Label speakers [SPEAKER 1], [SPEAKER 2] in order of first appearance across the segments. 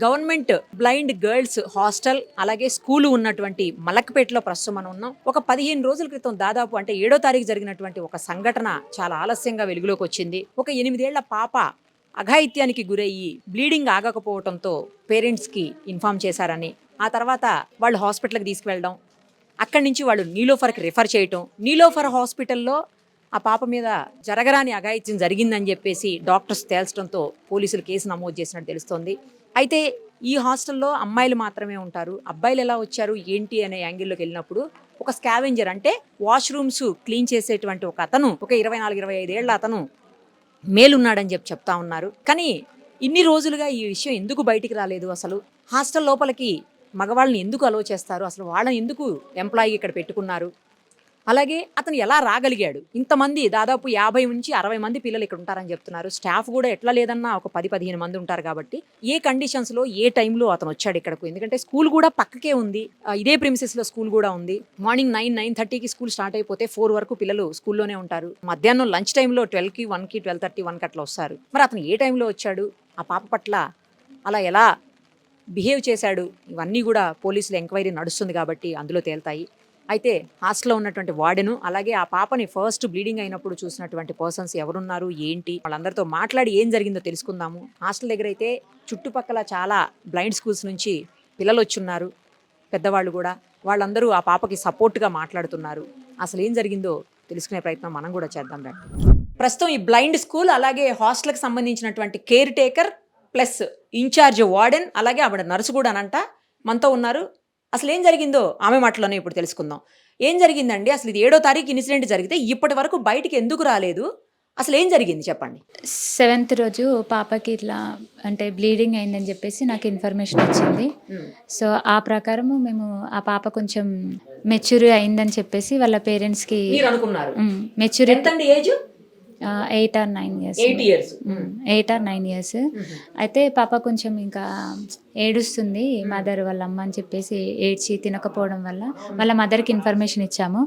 [SPEAKER 1] Government blind girls hostel అలాగే school ఉన్నటువంటి మలక్పేటలో ప్రస్తుతం మనం ఉన్నాం. ఒక 15 రోజుల క్రితం దాదాపు అంటే 7వ తారీఖు జరిగినటువంటి ఒక సంఘటన చాలా ఆలస్యంగా వెలుగులోకి వచ్చింది. ఒక 8 ఏళ్ల పాప అఘాయిత్యానికి గురయ్యి బ్లీడింగ్ ఆగకపోవడంతో పేరెంట్స్కి ఇన్ఫార్మ్ చేశారని, ఆ తర్వాత వాళ్ళు హాస్పిటల్కి తీసుకువెళ్ళడం, అక్కడి నుంచి వాళ్ళు నీలోఫర్కి రిఫర్ చేయటం, నీలోఫర్ హాస్పిటల్లో ఆ పాప మీద జరగరాని అఘాయిత్యం జరిగిందని చెప్పేసి డాక్టర్స్ తేల్చడంతో పోలీసులు కేసు నమోదు చేసినట్టు తెలుస్తోంది. అయితే ఈ హాస్టల్లో అమ్మాయిలు మాత్రమే ఉంటారు, అబ్బాయిలు ఎలా వచ్చారు ఏంటి అనే యాంగిల్లోకి వెళ్ళినప్పుడు ఒక స్కావెంజర్ అంటే వాష్రూమ్స్ క్లీన్ చేసేటువంటి ఒక అతను, ఒక 24-25 ఏళ్ల అతను మేలున్నాడని చెప్తా ఉన్నారు. కానీ ఇన్ని రోజులుగా ఈ విషయం ఎందుకు బయటికి రాలేదు? అసలు హాస్టల్ లోపలికి మగవాళ్ళని ఎందుకు అలో చేస్తారు? అసలు వాళ్ళని ఎందుకు ఎంప్లాయీ ఇక్కడ పెట్టుకున్నారు? అలాగే అతను ఎలా రాగలిగాడు? ఇంతమంది దాదాపు 50 నుంచి 60 మంది పిల్లలు ఇక్కడ ఉంటారని చెప్తున్నారు. స్టాఫ్ కూడా ఎట్లా లేదన్నా ఒక 10-15 మంది ఉంటారు కాబట్టి ఏ కండిషన్స్లో ఏ టైంలో అతను వచ్చాడు ఇక్కడకు? ఎందుకంటే స్కూల్ కూడా పక్కకే ఉంది, ఇదే ప్రిమిసెస్లో స్కూల్ కూడా ఉంది. మార్నింగ్ 9-9:30కి స్కూల్ స్టార్ట్ అయిపోతే 4 వరకు పిల్లలు స్కూల్లోనే ఉంటారు. మధ్యాహ్నం లంచ్ టైంలో 12కి 1కి 12:30 1కి అట్లా వస్తారు. మరి అతను ఏ టైంలో వచ్చాడు? ఆ పాప పట్ల అలా ఎలా బిహేవ్ చేశాడు? ఇవన్నీ కూడా పోలీసులు ఎంక్వైరీ నడుస్తుంది కాబట్టి అందులో తేల్తాయి. అయితే హాస్టల్లో ఉన్నటువంటి వార్డెను అలాగే ఆ పాపని ఫస్ట్ బ్లీడింగ్ అయినప్పుడు చూసినటువంటి పర్సన్స్ ఎవరున్నారు ఏంటి, వాళ్ళందరితో మాట్లాడి ఏం జరిగిందో తెలుసుకుందాము. హాస్టల్ దగ్గర అయితే చుట్టుపక్కల చాలా బ్లైండ్ స్కూల్స్ నుంచి పిల్లలు వచ్చున్నారు, పెద్దవాళ్ళు కూడా. వాళ్ళందరూ ఆ పాపకి సపోర్ట్గా మాట్లాడుతున్నారు. అసలు ఏం జరిగిందో తెలుసుకునే ప్రయత్నం మనం కూడా చేద్దాం రండి. ప్రస్తుతం ఈ బ్లైండ్ స్కూల్ అలాగే హాస్టల్కి సంబంధించినటువంటి caretaker plus incharge warden అలాగే ఆవిడ నర్సు కూడా అనంట మనతో ఉన్నారు. అసలు ఏం జరిగిందో ఆమె మాటలోనే ఇప్పుడు తెలుసుకుందాం. ఏం జరిగిందండి? అసలు ఇది 7వ తారీఖు ఇన్సిడెంట్ జరిగితే ఇప్పటి వరకు బయటికి ఎందుకు రాలేదు? అసలు ఏం జరిగింది చెప్పండి.
[SPEAKER 2] 7th రోజు పాపకి ఇట్లా అంటే బ్లీడింగ్ అయిందని చెప్పేసి నాకు ఇన్ఫర్మేషన్ వచ్చింది. సో ఆ ప్రకారము మేము ఆ పాప కొంచెం మెచ్యూర్ అయిందని చెప్పేసి వాళ్ళ పేరెంట్స్కి
[SPEAKER 1] అనుకున్నారు.
[SPEAKER 2] మెచ్యూర్
[SPEAKER 1] ఎంతండి age?
[SPEAKER 2] 8 or 9 years. 8 or 9 years. అయితే పాప కొంచెం ఇంకా ఏడుస్తుంది మదర్ వాళ్ళ అమ్మ అని చెప్పేసి ఏడ్చి తినకపోవడం వల్ల వాళ్ళ మదర్కి ఇన్ఫర్మేషన్ ఇచ్చాము.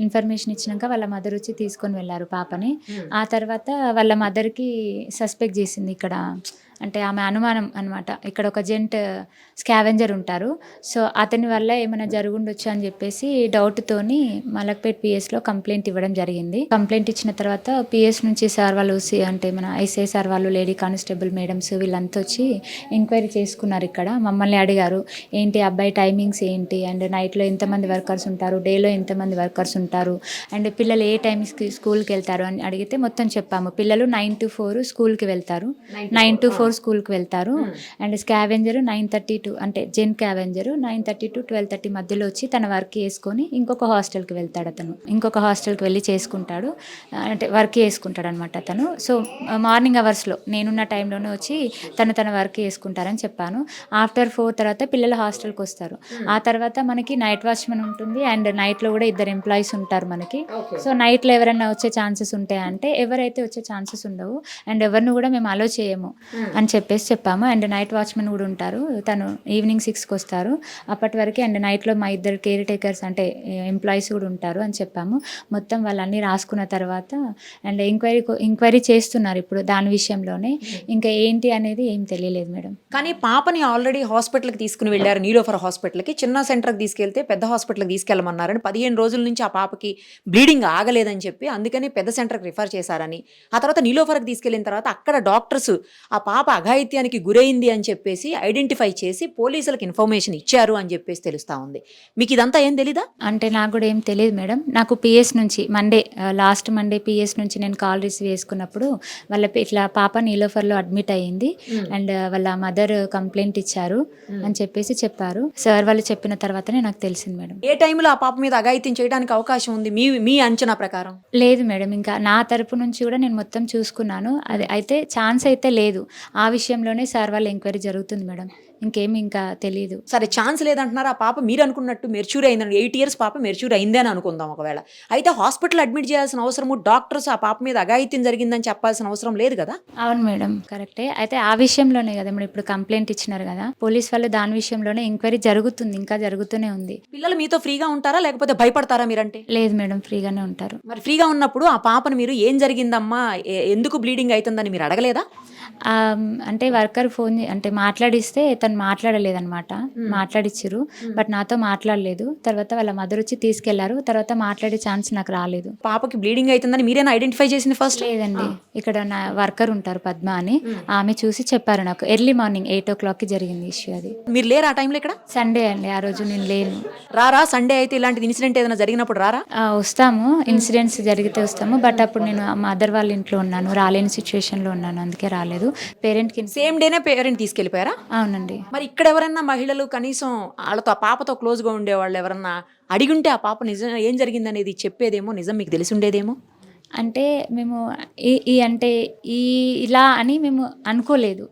[SPEAKER 2] ఇన్ఫర్మేషన్ ఇచ్చినాక వాళ్ళ మదర్ వచ్చి తీసుకొని వెళ్ళారు పాపని. ఆ తర్వాత వాళ్ళ మదర్కి సస్పెక్ట్ చేసింది ఇక్కడ, అంటే ఆమె అనుమానం అనమాట, ఇక్కడ ఒక జెంట్ స్కావెంజర్ ఉంటారు, సో అతని వల్ల ఏమైనా జరుగుండొచ్చు అని చెప్పేసి డౌట్తోని మలక్పేట్ పిఎస్లో కంప్లైంట్ ఇవ్వడం జరిగింది. కంప్లైంట్ ఇచ్చిన తర్వాత పిఎస్ నుంచి సార్ వాళ్ళు అంటే మన ఐసీఐ సార్ వాళ్ళు, లేడీ కానిస్టేబుల్ మేడమ్స్ వీళ్ళంతా వచ్చి ఎంక్వైరీ చేసుకున్నారు. ఇక్కడ మమ్మల్ని అడిగారు ఏంటి అబ్బాయి టైమింగ్స్ ఏంటి, అండ్ నైట్లో ఎంతమంది వర్కర్స్ ఉంటారు, డేలో ఎంతమంది వర్కర్స్ ఉంటారు, అండ్ పిల్లలు ఏ టైమ్స్కి స్కూల్కి వెళ్తారు అని అడిగితే మొత్తం చెప్పాము. పిల్లలు 9 to 4 స్కూల్కి వెళ్తారు, 9 to 4 స్కూల్కి వెళ్తారు. అండ్ స్కావెంజర్ 9:30 to అంటే జెన్ స్కావెంజర్ 9:30 to 12:30 మధ్యలో వచ్చి తన వర్క్ చేసుకొని ఇంకొక హాస్టల్కి వెళ్తాడు. అతను ఇంకొక హాస్టల్కి వెళ్ళి చేసుకుంటాడు, అంటే వర్క్ చేసుకుంటాడు అనమాట అతను. సో మార్నింగ్ అవర్స్లో నేనున్న టైంలోనే వచ్చి తన వర్క్ చేసుకుంటారని చెప్పాను. ఆఫ్టర్ 4 తర్వాత పిల్లలు హాస్టల్కి వస్తారు. ఆ తర్వాత మనకి నైట్ వాచ్మెన్ ఉంటుంది, అండ్ నైట్లో కూడా 2 ఎంప్లాయీస్ ఉంటారు మనకి. సో నైట్లో ఎవరైనా వచ్చే ఛాన్సెస్ ఉంటాయంటే ఎవరైతే వచ్చే ఛాన్సెస్ ఉండవు, అండ్ ఎవరిని కూడా మేము అలో చేయము అని చెప్పేసి చెప్పాము. అండ్ నైట్ వాచ్మెన్ కూడా ఉంటారు, తను ఈవినింగ్ 6కి వస్తారు, అప్పటి వరకు. అండ్ నైట్లో మా 2 కేర్ టేకర్స్ అంటే ఎంప్లాయీస్ కూడా ఉంటారు అని చెప్పాము. మొత్తం వాళ్ళన్నీ రాసుకున్న తర్వాత అండ్ ఎంక్వైరీ చేస్తున్నారు ఇప్పుడు దాని విషయంలోనే. ఇంకా ఏంటి అనేది ఏం తెలియలేదు మేడం.
[SPEAKER 1] కానీ పాపని ఆల్రెడీ హాస్పిటల్కి తీసుకుని వెళ్ళారు, నీలోఫర్ హాస్పిటల్కి. చిన్న సెంటర్కి తీసుకెళ్తే పెద్ద హాస్పిటల్కి తీసుకెళ్ళమన్నారని, 15 రోజుల నుంచి ఆ పాపకి బ్లీడింగ్ ఆగలేదని చెప్పి అందుకని పెద్ద సెంటర్కి రిఫర్ చేశారని, ఆ తర్వాత నీలోఫర్కి తీసుకెళ్ళిన తర్వాత అక్కడ డాక్టర్స్ ఆ పాప అఘాయిత్యానికి గురైంది అని చెప్పేసి ఐడెంటిఫై చేసి పోలీసులకు ఇన్ఫర్మేషన్ ఇచ్చారు అని చెప్పేసి తెలుస్తా ఉంది. మీకు ఇదంతా ఏం తెలీదా?
[SPEAKER 2] అంటే నాకు కూడా ఏం తెలియదు మేడం. నాకు పిఎస్ నుంచి లాస్ట్ మండే పిఎస్ నుంచి నేను కాల్ రిసీవ్ చేసుకున్నప్పుడు వాళ్ళ ఇట్లా పాప నీలోఫర్లో అడ్మిట్ అయ్యింది అండ్ వాళ్ళ మదర్ కంప్లైంట్ ఇచ్చారు అని చెప్పేసి చెప్పారు. సార్ వాళ్ళు చెప్పిన తర్వాతనే నాకు తెలిసింది మేడం.
[SPEAKER 1] ఏ టైంలో ఆ పాప మీద అఘాయిత్యం చేయడానికి అవకాశం ఉంది మీ అంచనా ప్రకారం?
[SPEAKER 2] లేదు మేడం, ఇంకా నా తరపు నుంచి కూడా నేను మొత్తం చూసుకున్నాను. అది అయితే ఛాన్స్ అయితే లేదు. ఆ విషయంలోనే సార్ వాళ్ళ ఎంక్వైరీ జరుగుతుంది మేడం, ఇంకేమి ఇంకా తెలియదు.
[SPEAKER 1] సరే, ఛాన్స్ లేదంటున్నారు. ఆ పాప మీరు అనుకున్నట్టు మెచ్యూర్ అయిందని, 8 years పాప మెచ్యూర్ అయిందే అని అనుకుందాం ఒకవేళ. అయితే హాస్పిటల్ అడ్మిట్ చేయాల్సిన అవసరము, డాక్టర్స్ ఆ పాప మీద అఘాయిత్యం జరిగిందని చెప్పాల్సిన అవసరం లేదు కదా?
[SPEAKER 2] అవును మేడం, కరెక్టే. అయితే ఆ విషయంలోనే కదా మేడం ఇప్పుడు కంప్లైంట్ ఇచ్చినారు కదా పోలీస్ వాళ్ళు, దాని విషయంలోనే ఎంక్వైరీ జరుగుతుంది, ఇంకా జరుగుతూనే ఉంది.
[SPEAKER 1] పిల్లలు మీతో ఫ్రీగా ఉంటారా లేకపోతే భయపడతారా మీరంటే?
[SPEAKER 2] లేదు మేడం, ఫ్రీగానే ఉంటారు.
[SPEAKER 1] మరి ఫ్రీగా ఉన్నప్పుడు ఆ పాపను మీరు ఏం జరిగిందమ్మా, ఎందుకు బ్లీడింగ్ అవుతుందని మీరు అడగలేదా?
[SPEAKER 2] అంటే వర్కర్ ఫోన్ అంటే మాట్లాడిస్తే తను మాట్లాడలేదన్నమాట. మాట్లాడిచ్చిర్రు, బట్ నాతో మాట్లాడలేదు. తర్వాత వాళ్ళ మదర్ వచ్చి తీసుకెళ్లారు. తర్వాత మాట్లాడే ఛాన్స్ నాకు రాలేదు.
[SPEAKER 1] పాపకి బ్లీడింగ్ అవుతుందని మీరేనా ఐడెంటిఫై చేసింది ఫస్ట్?
[SPEAKER 2] లేదండి, ఇక్కడ నా వర్కర్ ఉంటారు పద్మ అని, ఆమె చూసి చెప్పారు నాకు. ఎర్లీ మార్నింగ్ 8 o'clockకి జరిగింది ఇష్యూ. అది
[SPEAKER 1] మీరు లేరా ఆ టైంలో ఇక్కడ?
[SPEAKER 2] సండే అండి, ఆ రోజు నేను లేను.
[SPEAKER 1] రారా సండే అయితే ఇలాంటి ఇన్సిడెంట్ ఏదైనా జరిగినప్పుడు రారా?
[SPEAKER 2] వస్తాము, ఇన్సిడెంట్స్ జరిగితే వస్తాము, బట్ అప్పుడు నేను మా మదర్ వాళ్ళ ఇంట్లో ఉన్నాను, రాలేని సిచ్యువేషన్లో ఉన్నాను, అందుకే రాలేదు. పేరెంట్కి
[SPEAKER 1] సేమ్ డేనే పేరెంట్ తీసుకెళ్ళిపోయారా?
[SPEAKER 2] అవునండి.
[SPEAKER 1] మరి ఇక్కడ ఎవరైనా మహిళలు కనీసం వాళ్ళతో ఆ పాపతో క్లోజ్గా ఉండేవాళ్ళు ఎవరన్నా అడిగుంటే ఆ పాప నిజం ఏం జరిగిందనేది చెప్పేదేమో, నిజం మీకు తెలిసి ఉండేదేమో.
[SPEAKER 2] అంటే మేము ఇలా అని మేము అనుకోలేదు.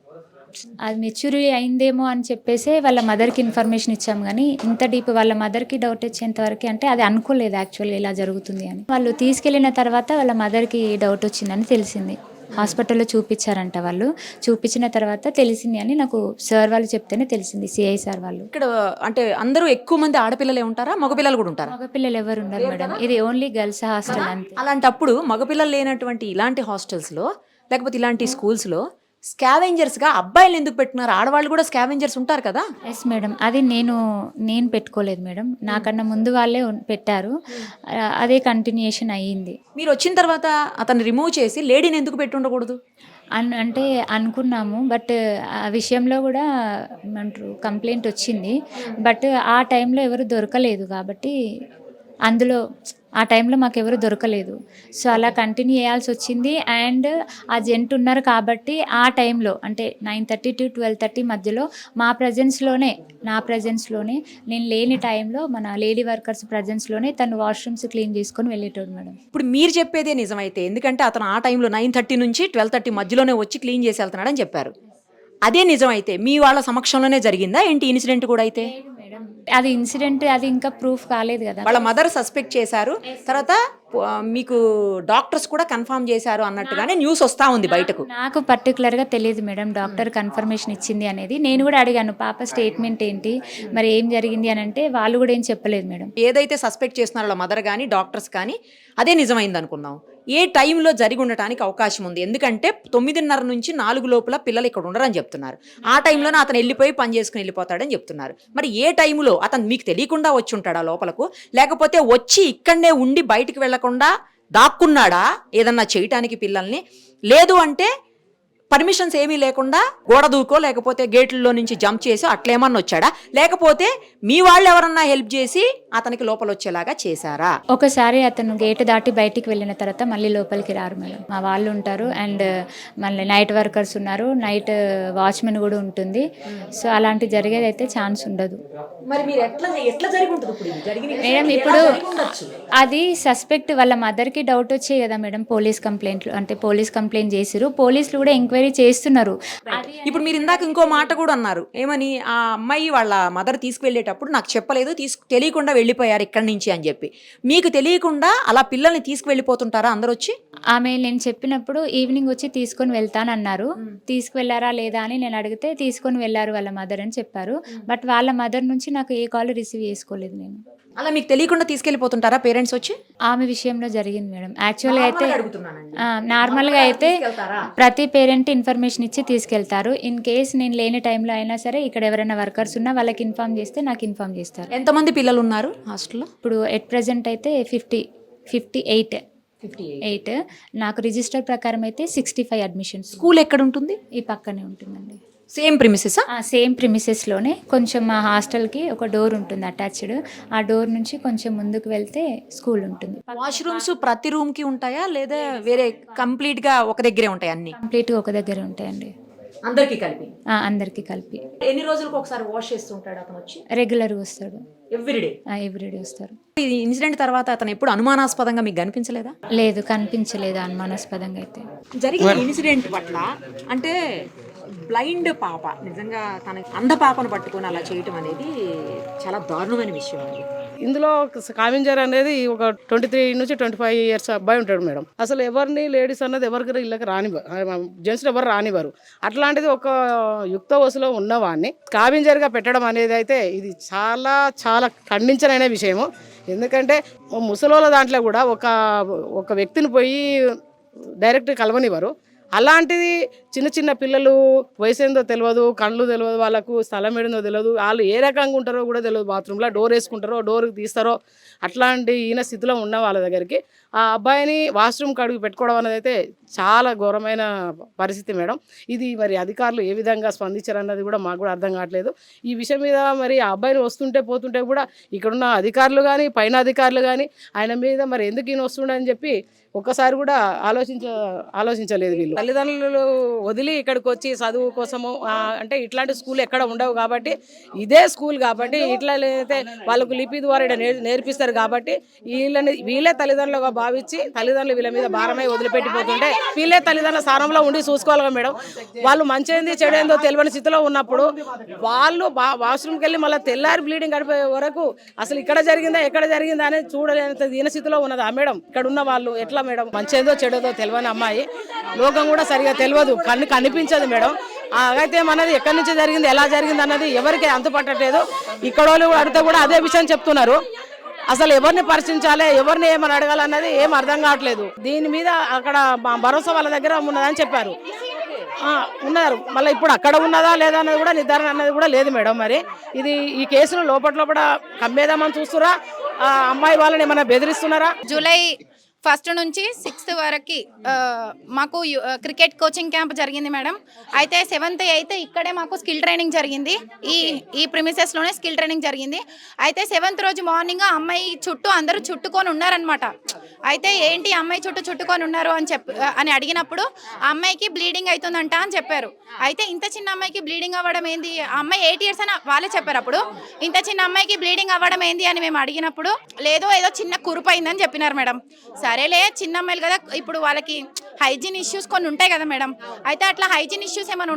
[SPEAKER 2] అది మెచ్యూరిటీ అయిందేమో అని చెప్పేసి వాళ్ళ మదర్కి ఇన్ఫర్మేషన్ ఇచ్చాము, కానీ ఇంత డీప్ వాళ్ళ మదర్కి డౌట్ వచ్చేంత వరకు అంటే అది అనుకోలేదు యాక్చువల్గా ఇలా జరుగుతుంది అని. వాళ్ళు తీసుకెళ్ళిన తర్వాత వాళ్ళ మదర్కి డౌట్ వచ్చిందని తెలిసింది. హాస్పిటల్లో చూపించారంట. వాళ్ళు చూపించిన తర్వాత తెలిసింది అని నాకు సార్ వాళ్ళు చెప్తేనే తెలిసింది, సిఐ సార్ వాళ్ళు.
[SPEAKER 1] ఇక్కడ అంటే అందరూ ఎక్కువ మంది ఆడపిల్లలే ఉంటారా, మగపిల్లలు కూడా ఉంటారా?
[SPEAKER 2] మగపిల్లలు ఎవరు ఉండరు మేడం, ఇది ఓన్లీ గర్ల్స్ హాస్టల్ అంతే.
[SPEAKER 1] అలాంటప్పుడు మగపిల్లలు లేనటువంటి ఇలాంటి హాస్టల్స్లో లేకపోతే ఇలాంటి స్కూల్స్లో స్కావెంజర్స్గా అబ్బాయిలు ఎందుకు పెట్టుకున్నారు? ఆడవాళ్ళు కూడా స్కావెంజర్స్ ఉంటారు కదా.
[SPEAKER 2] ఎస్ మేడం, అది నేను పెట్టుకోలేదు మేడం, నాకన్నా ముందు వాళ్ళే పెట్టారు, అదే కంటిన్యూషన్ అయ్యింది.
[SPEAKER 1] మీరు వచ్చిన తర్వాత అతన్ని రిమూవ్ చేసి లేడీని ఎందుకు పెట్టి ఉండకూడదు
[SPEAKER 2] అంటే అనుకున్నాము, బట్ ఆ విషయంలో కూడా ఏమంటారు కంప్లైంట్ వచ్చింది, బట్ ఆ టైంలో ఎవరు దొరకలేదు కాబట్టి అందులో ఆ టైంలో మాకు ఎవరు దొరకలేదు. సో అలా కంటిన్యూ చేయాల్సి వచ్చింది. అండ్ ఆ జెంట్ ఉన్నారు కాబట్టి ఆ టైంలో అంటే 9:30 to 12:30 మధ్యలో నా ప్రజెన్స్లోనే నేను లేని టైంలో మన లేడీ వర్కర్స్ ప్రజెన్స్లోనే తను వాష్రూమ్స్ క్లీన్ చేసుకొని వెళ్ళేటోడు మేడం.
[SPEAKER 1] ఇప్పుడు మీరు చెప్పేదే నిజమైతే, ఎందుకంటే అతను ఆ టైంలో 9:30 నుంచి 12:30 మధ్యలోనే వచ్చి క్లీన్ చేసి వెళ్తున్నాడని చెప్పారు. అదే నిజమైతే మీ వాళ్ళ సమక్షంలోనే జరిగిందా ఏంటి ఇన్సిడెంట్ కూడా? అయితే
[SPEAKER 2] అది ఇన్సిడెంట్, అది ఇంకా ప్రూఫ్ కాలేదు కదా.
[SPEAKER 1] వాళ్ళ మదర్ సస్పెక్ట్ చేశారు, తర్వాత మీకు డాక్టర్స్ కూడా కన్ఫర్మ్ చేశారు అన్నట్టుగానే న్యూస్ వస్తూ ఉంది బయటకు.
[SPEAKER 2] నాకు పర్టికులర్గా తెలియదు మేడం డాక్టర్ కన్ఫర్మేషన్ ఇచ్చింది అనేది. నేను కూడా అడిగాను పాప స్టేట్మెంట్ ఏంటి, మరి ఏం జరిగింది అని అంటే వాళ్ళు కూడా ఏం చెప్పలేదు మేడం.
[SPEAKER 1] ఏదైతే సస్పెక్ట్ చేస్తున్నారో వాళ్ళ మదర్ కానీ డాక్టర్స్ కానీ అదే నిజమైంది అనుకుందాం. ఏ టైంలో జరిగి ఉండటానికి అవకాశం ఉంది? ఎందుకంటే 9:30 నుంచి 4 లోపల పిల్లలు ఇక్కడ ఉండరని చెప్తున్నారు. ఆ టైంలోనే అతను వెళ్ళిపోయి పని చేసుకుని వెళ్ళిపోతాడని చెప్తున్నారు. మరి ఏ టైంలో అతను మీకు తెలియకుండా వచ్చి ఉంటాడా లోపలకు, లేకపోతే వచ్చి ఇక్కడనే ఉండి బయటికి వెళ్లకుండా దాక్కున్నాడా ఏదన్నా చేయటానికి పిల్లల్ని? లేదు అంటే పర్మిషన్స్ ఏమీ లేకుండా గోడ దూకో లేకపోతే గేట్లలో నుంచి జంప్ చేసి అట్లేమన్నా వచ్చాడా, లేకపోతే మీ వాళ్ళు ఎవరన్నా హెల్ప్ చేసి అతనికి లోపల వచ్చేలాగా చేశారా?
[SPEAKER 2] ఒకసారి అతను గేట్ దాటి బయటికి వెళ్ళిన తర్వాత మళ్ళీ లోపలికి రారు మేడం. మా వాళ్ళు ఉంటారు అండ్ మళ్ళీ నైట్ వర్కర్స్ ఉన్నారు, నైట్ వాచ్మెన్ కూడా ఉంటుంది. సో అలాంటి జరిగేది అయితే ఛాన్స్ ఉండదు.
[SPEAKER 1] మరి మీరు ఎట్లా జరిగి ఉంటుంది
[SPEAKER 2] మేడం? ఇప్పుడు అది సస్పెక్ట్ వాళ్ళ మదర్కి డౌట్ వచ్చాయి కదా మేడం, పోలీస్ కంప్లైంట్ చేసిరు, పోలీసులు కూడా ఎంక్వైరీ చేస్తున్నారు.
[SPEAKER 1] ఇప్పుడు మీరు ఇందాక ఇంకో మాట కూడా అన్నారు, ఏమని? ఆ అమ్మాయి వాళ్ళ మదర్ తీసుకువెళ్ళేటప్పుడు నాకు చెప్పలేదు, తెలియకుండా వెళ్ళిపోయారు ఇక్కడి నుంచి అని చెప్పి. మీకు తెలియకుండా అలా పిల్లల్ని తీసుకువెళ్ళిపోతుంటారా అందరు వచ్చి?
[SPEAKER 2] ఆమె నేను చెప్పినప్పుడు ఈవినింగ్ వచ్చి తీసుకొని వెళ్తానన్నారు. తీసుకువెళ్ళారా లేదా అని నేను అడిగితే తీసుకొని వెళ్ళారు వాళ్ళ మదర్ అని చెప్పారు. బట్ వాళ్ళ మదర్ నుంచి నాకు ఏ కాల్ రిసీవ్ చేసుకోలేదు నేను.
[SPEAKER 1] అలా మీకు తెలియకుండా తీసుకెళ్ళిపోతుంటారా పేరెంట్స్ వచ్చి?
[SPEAKER 2] ఆమె విషయంలో జరిగింది మేడం. యాక్చువల్గా అయితే నార్మల్గా అయితే ప్రతి పేరెంట్ ఇన్ఫర్మేషన్ ఇచ్చి తీసుకెళ్తారు. ఇన్ కేస్ నేను లేని టైంలో అయినా సరే ఇక్కడ ఎవరైనా వర్కర్స్ ఉన్నా వాళ్ళకి ఇన్ఫార్మ్ చేస్తే నాకు ఇన్ఫార్మ్ చేస్తారు.
[SPEAKER 1] ఎంతమంది పిల్లలు ఉన్నారు హాస్టల్లో?
[SPEAKER 2] ఇప్పుడు ఎట్ ప్రెజెంట్ అయితే 58. నాకు రిజిస్టర్ ప్రకారం అయితే 65 అడ్మిషన్స్.
[SPEAKER 1] స్కూల్ ఎక్కడ ఉంటుంది?
[SPEAKER 2] ఈ పక్కనే ఉంటుందండి.
[SPEAKER 1] Same premises?
[SPEAKER 2] సేమ్ ప్రిమిసెస్లోనే కొంచెం మా హాస్టల్కి ఒక డోర్ ఉంటుంది అటాచ్డ్. ఆ డోర్ నుంచి కొంచెం ముందుకు వెళ్తే స్కూల్ ఉంటుంది.
[SPEAKER 1] వాష్రూమ్స్ ప్రతి రూమ్కి ఉంటాయా లేదా వేరే కంప్లీట్గా ఒక దగ్గరే ఉంటాయి? అన్ని
[SPEAKER 2] కంప్లీట్గా ఒక దగ్గరే ఉంటాయండి,
[SPEAKER 1] అందరికీ కలిపి. ఎన్ని రోజులకు ఒకసారి వాష్ చేస్తుంటాడు అతను వచ్చి?
[SPEAKER 2] రెగ్యులర్గా వస్తాడు,
[SPEAKER 1] ఎవ్రీడే
[SPEAKER 2] వస్తారు.
[SPEAKER 1] ఈ ఇన్సిడెంట్ తర్వాత అతను ఎప్పుడు అనుమానాస్పదంగా మీకు కనిపించలేదా?
[SPEAKER 2] లేదు, కనిపించలేదు అనుమానాస్పదంగా అయితే.
[SPEAKER 1] జరిగిన ఇన్సిడెంట్ పట్ల అంటే బ్లైండ్ పాప, నిజంగా తన అంధ పాపను పట్టుకొని అలా చేయటం అనేది చాలా దారుణమైన విషయం అండి.
[SPEAKER 3] ఇందులో స్కావెంజర్ అనేది ఒక 23 నుంచి 25 years అబ్బాయి ఉంటాడు మేడం. అసలు ఎవరిని లేడీస్ అన్నది ఎవరికి ఇళ్ళకి జెంట్స్ ఎవరు రానివ్వరు. అట్లాంటిది ఒక యుక్త వయసులో ఉన్నవాడిని స్కావెంజర్గా పెట్టడం అనేది అయితే ఇది చాలా చాలా ఖండించనైన విషయము. ఎందుకంటే ముసలోళ్ళ దాంట్లో కూడా ఒక వ్యక్తిని పోయి డైరెక్ట్ కలవనివ్వరు. అలాంటిది చిన్న చిన్న పిల్లలు వయసు ఏందో తెలియదు, కళ్ళు తెలియదు, వాళ్ళకు స్థలం ఏడిందో తెలియదు, వాళ్ళు ఏ రకంగా ఉంటారో కూడా తెలియదు, బాత్రూంలో డోర్ వేసుకుంటారో డోర్ తీస్తారో అట్లాంటి ఈయన స్థితిలో ఉన్న వాళ్ళ దగ్గరికి ఆ అబ్బాయిని వాష్రూమ్ కడుగు పెట్టుకోవడం అనేది అయితే చాలా ఘోరమైన పరిస్థితి మేడం. ఇది మరి అధికారులు ఏ విధంగా స్పందించారన్నది కూడా మాకు కూడా అర్థం కావట్లేదు. ఈ విషయం మీద మరి ఆ అబ్బాయిని వస్తుంటే పోతుంటే కూడా ఇక్కడున్న అధికారులు కానీ పైన అధికారులు కానీ ఆయన మీద మరి ఎందుకు ఈయన వస్తుండని చెప్పి ఒక్కసారి కూడా ఆలోచించలేదు వీళ్ళు. తల్లిదండ్రులు వదిలి ఇక్కడికి వచ్చి చదువు కోసము అంటే ఇట్లాంటి స్కూల్ ఎక్కడ ఉండవు కాబట్టి ఇదే స్కూల్ కాబట్టి ఇట్లా అయితే వాళ్ళకు లిపి ద్వారా నేర్పిస్తారు కాబట్టి వీళ్ళే తల్లిదండ్రులుగా భావించి తల్లిదండ్రులు వీళ్ళ మీద భారమై వదిలిపెట్టిపోతుంటే వీళ్ళే తల్లిదండ్రుల స్థానంలో ఉండి చూసుకోవాలి మేడం. వాళ్ళు మంచిది చెడేందో తెలియని స్థితిలో ఉన్నప్పుడు వాళ్ళు వాష్రూమ్కి వెళ్ళి మళ్ళీ తెల్లారి బ్లీడింగ్ గడిపే వరకు అసలు ఇక్కడ జరిగిందా ఎక్కడ జరిగిందా అనేది చూడలేనంత దీన స్థితిలో ఉన్నదా మేడం. ఇక్కడ ఉన్న వాళ్ళు ఎట్లా మేడం, మంచిదో చెడదో తెలియని అమ్మాయి, లోకం కూడా సరిగా తెలియదు, కనిపించదు మేడం. అయితే మనది ఎక్కడి నుంచి జరిగింది ఎలా జరిగింది అన్నది ఎవరికి అంతుపట్టట్లేదు. ఇక్కడ వాళ్ళు అడిగితే కూడా అదే విషయం చెప్తున్నారు. అసలు ఎవరిని పరిశీలించాలి ఎవరిని ఏమని అడగాలన్నది ఏం అర్థం కావట్లేదు. దీని మీద అక్కడ భరోసా వాళ్ళ దగ్గర ఉన్నదని చెప్పారు, ఉన్నారు. మళ్ళీ ఇప్పుడు అక్కడ ఉన్నదా లేదా అన్నది కూడా నిర్ధారణ అన్నది కూడా లేదు మేడం. మరి ఇది ఈ కేసును లోపల కమ్మేదామని చూస్తురా, అమ్మాయి వాళ్ళని ఏమైనా బెదిరిస్తున్నారా?
[SPEAKER 4] జూలై 1 నుంచి 6 వరకు మాకు క్రికెట్ కోచింగ్ క్యాంప్ జరిగింది మేడం. అయితే 7th 8th ఇక్కడే మాకు స్కిల్ ట్రైనింగ్ జరిగింది, ఈ ప్రిమిసెస్లోనే స్కిల్ ట్రైనింగ్ జరిగింది. అయితే 7th రోజు మార్నింగ్ అమ్మాయి చుట్టూ అందరూ చుట్టుకొని ఉన్నారనమాట. అయితే ఏంటి అమ్మాయి చుట్టుకొని ఉన్నారు అని అడిగినప్పుడు ఆ అమ్మాయికి బ్లీడింగ్ అవుతుందంట అని చెప్పారు. అయితే ఇంత చిన్న అమ్మాయికి బ్లీడింగ్ అవ్వడం ఏంది, ఆ అమ్మాయి 8 years అని వాళ్ళే చెప్పారు. అప్పుడు ఇంత చిన్న అమ్మాయికి బ్లీడింగ్ అవ్వడం ఏంది అని మేము అడిగినప్పుడు ఏదో చిన్న కురుపు అయిందని చెప్పినారు మేడం. సరేలే చిన్న అమ్మాయిలు కదా, ఇప్పుడు వాళ్ళకి హైజీన్ ఇష్యూస్ కొన్ని ఉంటాయి కదా మేడం. అయితే అట్లా హైజీన్ ఇష్యూస్ ఏమైనా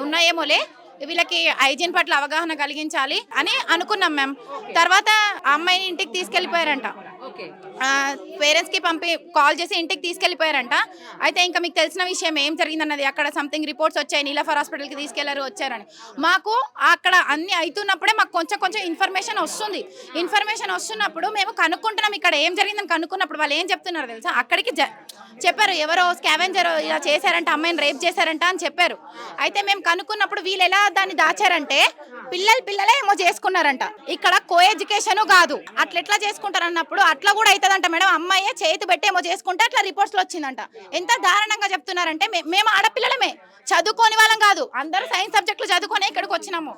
[SPEAKER 4] ఉన్నాయేమోలే, వీళ్ళకి హైజీన్ పట్ల అవగాహన కలిగించాలి అని అనుకున్నాం మ్యామ్. తర్వాత ఆ అమ్మాయిని ఇంటికి తీసుకెళ్ళిపోయారంట, పేరెంట్స్కి కాల్ చేసి ఇంటికి తీసుకెళ్ళిపోయారంట. అయితే ఇంకా మీకు తెలిసిన విషయం ఏం జరిగిందన్నది, అక్కడ సంథింగ్ రిపోర్ట్స్ వచ్చాయి, నీలఫర్ హాస్పిటల్కి వచ్చారని. మాకు అక్కడ అన్ని అవుతున్నప్పుడే మాకు కొంచెం ఇన్ఫర్మేషన్ వస్తుంది. ఇన్ఫర్మేషన్ వస్తున్నప్పుడు మేము కనుక్కుంటున్నాం ఇక్కడ ఏం జరిగిందని. కనుక్కున్నప్పుడు వాళ్ళు ఏం చెప్తున్నారు తెలుసా, అక్కడికి చెప్పారు ఎవరో స్కావెంజర్ ఇలా చేశారంట, అమ్మాయిని రేప్ చేశారంట అని చెప్పారు. అయితే మేము కనుక్కున్నప్పుడు వీళ్ళు ఎలా దాన్ని దాచారంటే పిల్లలే ఏమో చేసుకున్నారంట. ఇక్కడ కో ఎడ్యుకేషన్ కాదు, అట్లా ఎట్లా చేసుకుంటారు అన్నప్పుడు అట్లా కూడా అవుతుందంట మేడం. అమ్మాయి చేతి పెట్టి ఏమో చేసుకుంటే అట్లా రిపోర్ట్స్ లో వచ్చిందంట. ఎంత దారుణంగా చెప్తున్నారంటే మేము ఆడపిల్లలమే, చదువుకోని వాళ్ళం కాదు, అందరూ సైన్స్ సబ్జెక్టులు చదువుకొని ఇక్కడికి వచ్చినాము.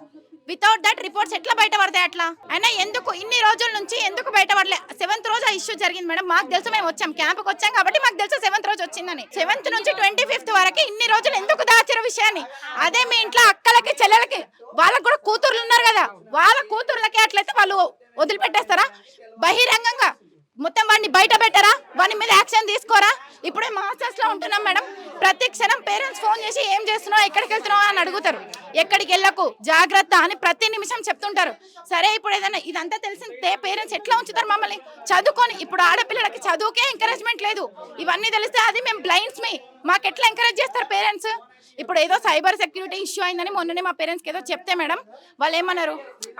[SPEAKER 4] వితౌట్ దట్ రిపోర్ట్స్ ఎట్లా బయటపడతాయి అట్లా? అయినా ఎందుకు ఇన్ని రోజుల నుంచి ఎందుకు బయటపడలే? 7th రోజు ఆ ఇష్యూ జరిగింది మేడం. మాకు తెలుసు, మేము వచ్చాం క్యాంప్కి వచ్చాం కాబట్టి మాకు తెలుసు 7th రోజు వచ్చిందని. 7th నుంచి 25th వరకు ఇన్ని రోజులు ఎందుకు దాచారు విషయాన్ని? అదే మీ ఇంట్లో అక్కలకి చెల్లెలకి వాళ్ళకు కూడా కూతుర్లు ఉన్నారు కదా, వాళ్ళ కూతుర్లకి అట్లయితే వాళ్ళు వదిలిపెట్టేస్తారా? బహిరంగంగా మొత్తం వాడిని బయట పెట్టారా? వాడి మీద యాక్షన్ తీసుకోరా? ఇప్పుడే మాస్టర్స్ లో ఉంటున్నాం మేడం, ప్రతి క్షణం పేరెంట్స్ ఫోన్ చేసి ఏం చేస్తున్నావు ఎక్కడికి వెళ్తున్నావు అని అడుగుతారు. ఎక్కడికి వెళ్ళకు జాగ్రత్త అని ప్రతి నిమిషం చెప్తుంటారు. సరే ఇప్పుడు ఏదైనా ఇదంతా తెలిసిందే పేరెంట్స్ ఎట్లా ఉంచుతారు మమ్మల్ని? చదువుకొని ఇప్పుడు ఆడపిల్లలకి చదువుకే ఎంకరేజ్మెంట్ లేదు. ఇవన్నీ తెలిస్తే అది మేము బ్లైండ్స్ మాకు ఎట్లా ఎంకరేజ్ చేస్తారు పేరెంట్స్? ఇప్పుడు ఏదో సైబర్ సెక్యూరిటీ ఇష్యూ అయిందని మొన్ననే మా పేరెంట్స్కి ఏదో చెప్తే మేడం వాళ్ళు ఏమన్నారు,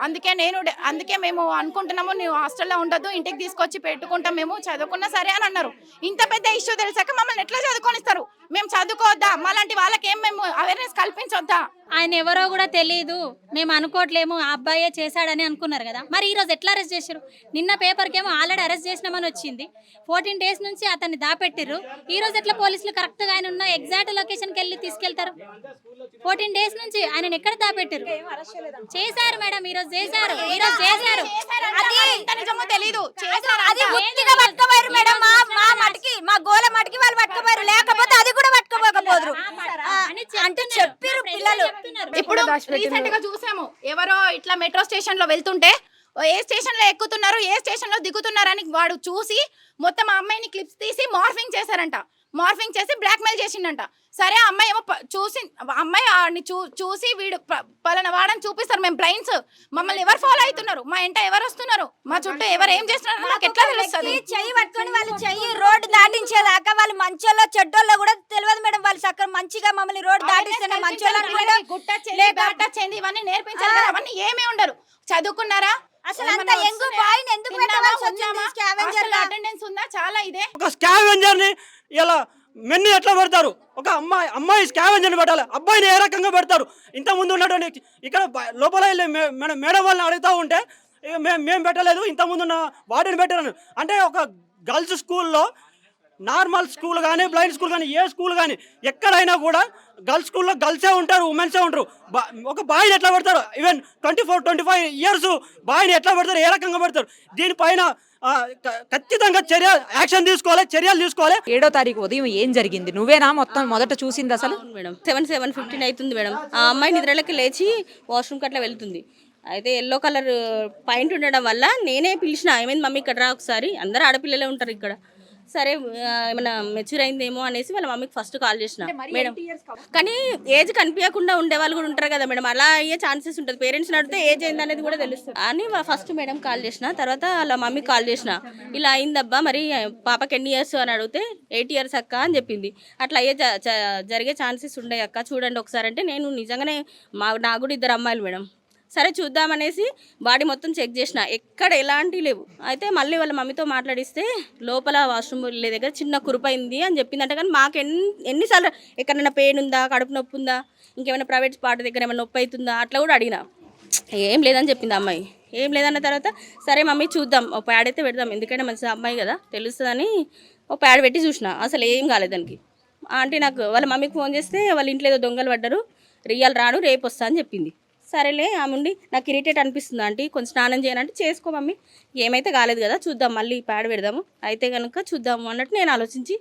[SPEAKER 4] అందుకే మేము అనుకుంటున్నాము నువ్వు హాస్టల్లో ఉండొద్దు, ఇంటికి తీసుకొచ్చి పెట్టుకుంటాం, మేము చదువుకున్నా సరే అని అన్నారు. ఇంత పెద్ద ఇష్యూ తెలిసాక మమ్మల్ని ఎట్లా చదువుకొనిస్తారు? మేము చదువుకోవద్దా? మాలాంటి వాళ్ళకేం మేము అవేర్నెస్ కల్పించొద్దా?
[SPEAKER 5] ఆయన ఎవరో కూడా తెలియదు, మేము అనుకోవట్లేము, ఆ అబ్బాయే చేశాడని అనుకున్నారు కదా. మరి ఈరోజు ఎట్లా అరెస్ట్ చేశారు? నిన్న పేపర్కేమో ఆల్రెడీ అరెస్ట్ చేసినామని వచ్చింది. 14 days నుంచి అతన్ని దాపెట్టిర్రు. ఈ రోజు ఎట్లా పోలీసులు కరెక్ట్గా ఆయన ఉన్న ఎగ్జాక్ట్ లొకేషన్కి వెళ్ళి తీసుకెళ్తారు? 14 days నుంచి ఆయన ఎక్కడ దాపెట్టారు? చేశారు మేడం, ఈ రోజు చేశారు.
[SPEAKER 4] తెలీదు
[SPEAKER 6] మా గోల మటుకి వాళ్ళు పట్టుకోపోయారు, లేకపోతే అది కూడా పట్టుకోపోకపోదురు అంటే చెప్పారు పిల్లలు.
[SPEAKER 4] ఇప్పుడు రీసెంట్ గా చూసాము, ఎవరో ఇట్లా మెట్రో స్టేషన్ లో వెళ్తుంటే ఏ స్టేషన్ లో ఎక్కుతున్నారు ఏ స్టేషన్ లో దిగుతున్నారు అని వాడు చూసి మొత్తం ఆ అమ్మాయిని క్లిప్స్ తీసి మార్ఫింగ్ చేసి బ్లాక్ మెయిల్ చేసిండంట. సరే అమ్మాయి ఏమో అమ్మాయి చూసి వీడు పలానా వాడని చూపిస్తారు. మేము బ్లైండ్స్, మమ్మల్ని ఎవరు ఫాలో అవుతున్నారు, మా ఇంట ఎవరు వస్తున్నారు, మా చుట్టూ ఎవరు ఏం చేస్తున్నారు నాకు ఎట్లా తెలుస్తుంది?
[SPEAKER 6] చెయ్యి పట్టుకొని వాళ్ళు చెయ్యి రోడ్డు దాటించేదాకా వాళ్ళు మంచోళ్ళో చెడ్డోళ్ళో కూడా తెలియదు మేడం. వాళ్ళు చక్కగా మంచిగా మమ్మల్ని రోడ్డు దాటిస్తున్న మంచోళ్ళు
[SPEAKER 4] ఇవన్నీ నేర్పించాలి కదా. అవన్నీ ఏమీ ఉండరు. చదువుకున్నారా?
[SPEAKER 6] అసలు అంత యంగ్ బాయ్ని ఎందుకు పెట్టాల్సి వచ్చింది? స్కావెంజర్
[SPEAKER 4] అటెండెన్స్ ఉందా? చాలా ఇదే
[SPEAKER 7] ఒక స్కావెంజర్ ని ఇలా మెన్ని ఎట్లా పెడతారు? ఒక అమ్మాయి స్కావెంజర్ పెట్టాలి, అబ్బాయిని ఏ రకంగా పెడతారు? ఇంతకుముందు ఉన్నటువంటి ఇక్కడ లోపల వెళ్ళి మేడం వాళ్ళని అడుగుతూ ఉంటే మేము పెట్టలేదు, ఇంతకుముందు ఉన్న వాటిని పెట్టాను అంటే. ఒక గర్ల్స్ స్కూల్లో నార్మల్ స్కూల్ కానీ బ్లైండ్ స్కూల్ కానీ ఏ స్కూల్ కానీ ఎక్కడైనా కూడా గర్ల్స్ స్కూల్లో గర్ల్సే ఉంటారు, ఉమెన్సే ఉంటారు. ఒక బాయ్ని ఎట్లా పెడతారు? ఈవెన్ 24-25 ఇయర్స్ బాయ్ని ఎట్లా పెడతారు? ఏ రకంగా పెడతారు? దీనిపైన ఖచ్చితంగా యాక్షన్ తీసుకోవాలి, చర్యలు తీసుకోవాలి.
[SPEAKER 1] 7వ తారీఖు ఉదయం ఏం జరిగింది? నువ్వేనా మొత్తం మొదట చూసింది అసలు?
[SPEAKER 8] మేడం 7:15 అవుతుంది మేడం. ఆ అమ్మాయి నిద్రలోకి లేచి వాష్రూమ్కి అట్లా వెళ్తుంది. అయితే ఎల్లో కలర్ పాయింట్ ఉండడం వల్ల నేనే పిలిచిన, ఏమైంది మమ్మీ ఇక్కడ రా ఒకసారి, అందరు ఆడపిల్లలే ఉంటారు ఇక్కడ. సరే ఏమైనా మెచ్యూర్ అయిందేమో అనేసి వాళ్ళ మమ్మీకి ఫస్ట్ కాల్ చేసిన మేడం. కానీ ఏజ్ కనిపించకుండా ఉండే వాళ్ళు కూడా ఉంటారు కదా మేడం, అలా అయ్యే ఛాన్సెస్ ఉంటుంది. పేరెంట్స్ని అడిగితే ఏజ్ అయింది అనేది కూడా తెలుస్తుంది అని ఫస్ట్ మేడం కాల్ చేసిన. తర్వాత వాళ్ళ మమ్మీకి కాల్ చేసిన, ఇలా అయిందబ్బా మరి పాపకి ఎన్ని ఇయర్స్ అని అడిగితే 8 years అక్క అని చెప్పింది. అట్లా అయ్యే జరిగే ఛాన్సెస్ ఉండే అక్క, చూడండి ఒకసారి అంటే నేను నిజంగానే నాకు కూడా 2 అమ్మాయిలు మేడం. సరే చూద్దామనేసి బాడీ మొత్తం చెక్ చేసిన, ఎక్కడ ఎలాంటివి లేవు. అయితే మళ్ళీ వాళ్ళ మమ్మీతో మాట్లాడిస్తే లోపల వాష్రూమ్ వెళ్ళే దగ్గర చిన్న కురుపైంది అని చెప్పిందంట. కానీ మాకు ఎన్నిసార్లు ఎక్కడైనా పెయిన్ ఉందా, కడుపు నొప్పి ఉందా, ఇంకేమైనా ప్రైవేట్ స్పాట్ దగ్గర ఏమైనా నొప్పి అవుతుందా అట్లా కూడా అడిగినా, ఏం లేదని చెప్పింది అమ్మాయి. ఏం లేదన్న తర్వాత సరే మమ్మీ చూద్దాం, ఒక ప్యాడ్ అయితే పెడదాం, ఎందుకంటే మంచి అమ్మాయి కదా తెలుస్తుందని ఒక ప్యాడ్ పెట్టి చూసిన, అసలు ఏం కాలేదు దానికి. ఆంటీ నాకు వాళ్ళ మమ్మీకి ఫోన్ చేస్తే వాళ్ళ ఇంట్లో ఏదో దొంగలు పడ్డారు, రియాల్ రాను రేపు వస్తా అని చెప్పింది. సరేలే ఆమె ఉండి నాకు ఇరిటేట్ అనిపిస్తుంది ఆంటీ, కొంచెం స్నానం చేయనంటే చేసుకో మమ్మీ, ఏమైతే కాలేదు కదా చూద్దాం, మళ్ళీ ప్యాడ్ పెడదాము అయితే కనుక చూద్దాము అన్నట్టు నేను ఆలోచించి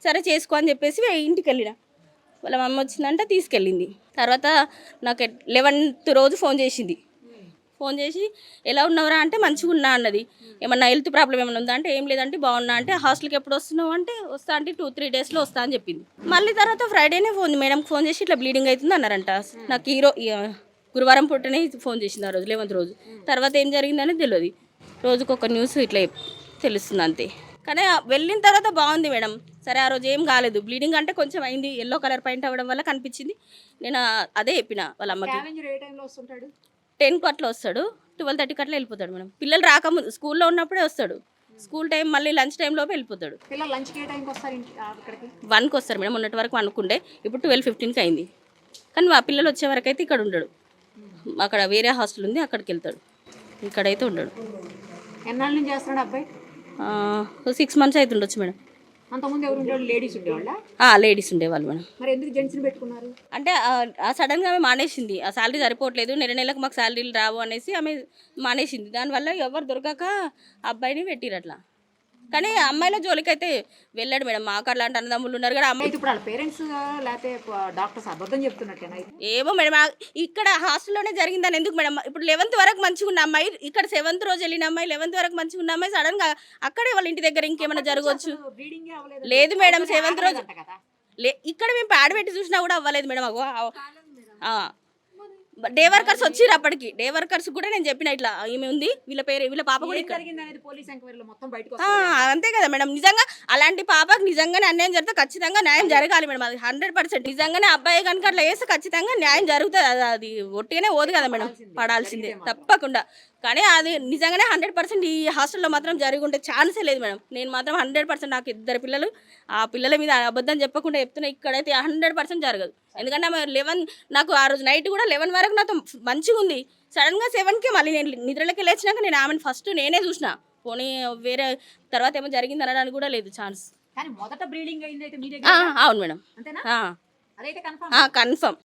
[SPEAKER 8] సరే చేసుకో అని చెప్పేసి ఇంటికి వెళ్ళిన. వాళ్ళ మమ్మీ వచ్చిందంటే తీసుకెళ్ళింది. తర్వాత నాకు 11th రోజు ఫోన్ చేసింది. ఫోన్ చేసి ఎలా ఉన్నవరా అంటే మంచిగా ఉన్నా అన్నది. ఏమన్నా హెల్త్ ప్రాబ్లం ఏమైనా ఉందా అంటే ఏం లేదంటే బాగున్నా అంటే హాస్టల్కి ఎప్పుడు వస్తున్నావు అంటే వస్తా అంటే 2-3 daysలో వస్తా అని చెప్పింది. మళ్ళీ తర్వాత ఫ్రైడేనే మేడంకి ఫోన్ చేసి ఇట్లా బ్లీడింగ్ అవుతుంది అన్నారంట. నాకు గురువారం పుట్టనే ఫోన్ చేసింది ఆ రోజు 11th రోజు. తర్వాత ఏం జరిగిందని తెలియదు, రోజుకొక న్యూస్ ఇట్లా తెలుస్తుంది అంతే. కానీ వెళ్ళిన తర్వాత బాగుంది మేడం. సరే ఆ రోజు ఏం కాలేదు, బ్లీడింగ్ అంటే కొంచెం అయింది, ఎల్లో కలర్ పాయింట్ అవ్వడం వల్ల కనిపించింది. నేను అదే చెప్పిన వాళ్ళ అమ్మకి. 10కు అట్లా వస్తాడు, 12:30కి అట్లా వెళ్ళిపోతాడు మేడం. పిల్లలు రాకముందు స్కూల్లో ఉన్నప్పుడే వస్తాడు, స్కూల్ టైం మళ్ళీ లంచ్ టైంలోపు వెళ్ళిపోతాడు. 1కి వస్తారు మేడం, మొన్నటి వరకు అనుకుండే, ఇప్పుడు 12:15కి అయింది. కానీ మా పిల్లలు వచ్చే వరకు అయితే ఇక్కడ ఉండడు, అక్కడ వేరే హాస్టల్ ఉంది అక్కడికి వెళ్తాడు, ఇక్కడైతే ఉండడు.
[SPEAKER 1] ఎన్నాళ్ళ నుంచి చేస్తున్నాడు అబ్బాయి?
[SPEAKER 8] 6 months అవుతుండొచ్చు మేడం.
[SPEAKER 1] అంతకుముందు ఎవరు ఉండేవాళ్ళు? లేడీస్ ఉండేవాళ్ళ?
[SPEAKER 8] లేడీస్ ఉండేవాళ్ళు మేడం.
[SPEAKER 1] మరి ఎందుకు జెంట్స్ని పెట్టుకున్నారు?
[SPEAKER 8] అంటే సడన్గా ఆమె మానేసింది, ఆ శాలరీ సరిపోవట్లేదు, నెలకు మాకు శాలరీలు రావు అనేసి ఆమె మానేసింది. దానివల్ల ఎవరు దొరకక అబ్బాయిని పెట్టిరు అట్లా. కానీ అమ్మాయిల జోలికైతే వెళ్ళాడు మేడం. మాకు అలాంటి అన్నదమ్ములు ఉన్నారు కదా అమ్మాయి.
[SPEAKER 1] ఇప్పుడు వాళ్ళ పేరెంట్స్ లేకపోతే డాక్టర్స్ అబద్ధం చెప్తున్నట్టేనా?
[SPEAKER 8] ఏమో మేడం, ఇక్కడ హాస్టల్లోనే జరిగిందని ఎందుకు మేడం? ఇప్పుడు 11th వరకు మంచిగా ఉన్న అమ్మాయి, ఇక్కడ 7th రోజు వెళ్ళిన అమ్మాయి, 11th వరకు మంచిగా ఉన్న అమ్మాయి సడన్గా అక్కడే వాళ్ళ ఇంటి దగ్గర ఇంకేమైనా జరగవచ్చు. లేదు మేడం, 7th రోజు ఇక్కడ మేము ప్యాడ్ పెట్టి చూసినా కూడా అవ్వలేదు మేడం. డే వర్కర్స్ వచ్చిర్రు, అప్పటికి డే వర్కర్స్ కూడా నేను చెప్పిన ఇట్లా ఈమె ఉంది, వీళ్ళ పాప కూడా ఇక్కడ. అంతే కదా మేడం, నిజంగా అలాంటి పాపకు నిజంగానే అన్యాయం జరిగితే ఖచ్చితంగా న్యాయం జరగాలి మేడం, అది 100%. నిజంగానే అబ్బాయి కనుక అట్లా వేస్తే ఖచ్చితంగా న్యాయం జరుగుతుంది, అది ఒట్టిగానే పోదు కదా మేడం, పడాల్సిందే తప్పకుండా. కానీ అది నిజంగానే 100% ఈ హాస్టల్లో మాత్రం జరిగి ఉంటే ఛాన్సే లేదు మేడం. నేను మాత్రం 100% నాకు 2 పిల్లలు, ఆ పిల్లల మీద అబద్ధం చెప్పకుండా చెప్తున్నా, ఇక్కడైతే 100% జరగదు. ఎందుకంటే ఆమె 11 నాకు ఆ రోజు నైట్ కూడా 11 వరకు నాతో మంచిగా ఉంది. సడన్గా 7కి మళ్ళీ నేను నిద్రలోకి లేచినాక నేను ఆమెను ఫస్ట్ నేనే చూసిన, పోనీ వేరే తర్వాత ఏమో జరిగింది అనడానికి కూడా లేదు ఛాన్స్.
[SPEAKER 1] కానీ మొదట బ్లీడింగ్ అయింది అయితే మీ దగ్గర?
[SPEAKER 8] అవును మేడం,
[SPEAKER 1] అంతేనా? అదైతే
[SPEAKER 8] కన్ఫర్మ్.